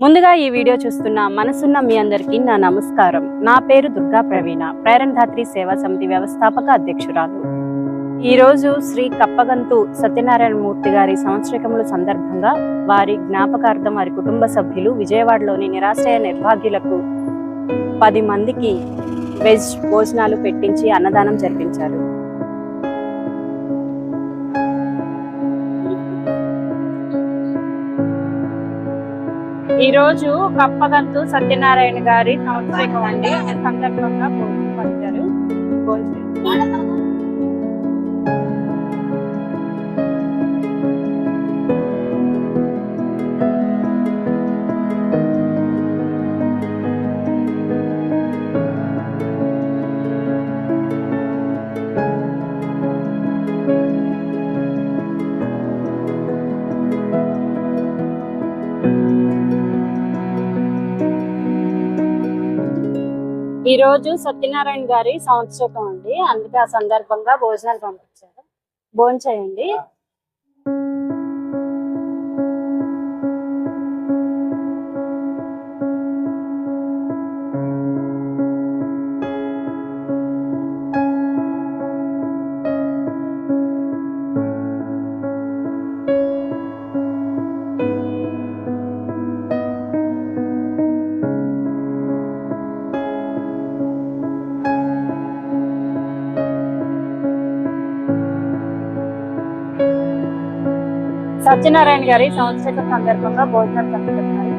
ముందుగా ఈ వీడియో చూస్తున్న మనసున్న మీ అందరికీ నా నమస్కారం. నా పేరు దుర్గా ప్రవీణ, ప్రేరణధాత్రి సేవా సమితి వ్యవస్థాపక అధ్యక్షురాలు. ఈ రోజు శ్రీ కప్పగంతు సత్యనారాయణ మూర్తి గారి సంవత్సరముల సందర్భంగా వారి జ్ఞాపకార్థం వారి కుటుంబ సభ్యులు విజయవాడలోని నిరాశ్రయ నిర్భాగ్యులకు 10 మందికి వెజ్ భోజనాలు పెట్టించి అన్నదానం జరిపించారు. ఈ రోజు కప్పగంతు సత్యనారాయణ గారి సంవత్సరం అండి. సందర్భంగా పంచారు. ఈ రోజు సత్యనారాయణ గారి సంవత్సరం అండి, అందుకే ఆ సందర్భంగా భోజనాలు పంపించారు. భోజనం చేయండి. సత్యనారాయణ గారి సంవత్సరం సందర్భంగా భోజనాలు పంపుతున్నారు.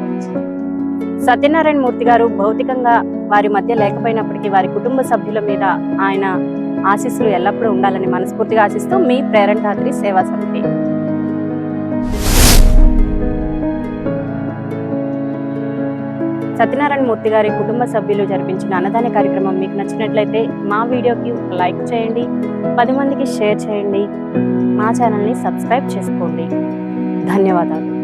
సత్యనారాయణ మూర్తి గారు భౌతికంగా వారి మధ్య లేకపోయినప్పటికీ వారి కుటుంబ సభ్యుల మీద ఆయన ఆశీస్సులు ఎల్లప్పుడూ ఉండాలని మనస్ఫూర్తిగా ఆశిస్తూ మీ ప్రేరణధాత్రి సేవా సమితి. సత్యనారాయణ మూర్తి గారి కుటుంబ సభ్యులు జరిపించిన అన్నదాన కార్యక్రమం మీకు నచ్చినట్లయితే మా వీడియోకి లైక్ చేయండి, 10 మందికి షేర్ చేయండి, మా ఛానల్ని సబ్స్క్రైబ్ చేసుకోండి. ధన్యవాదాలు.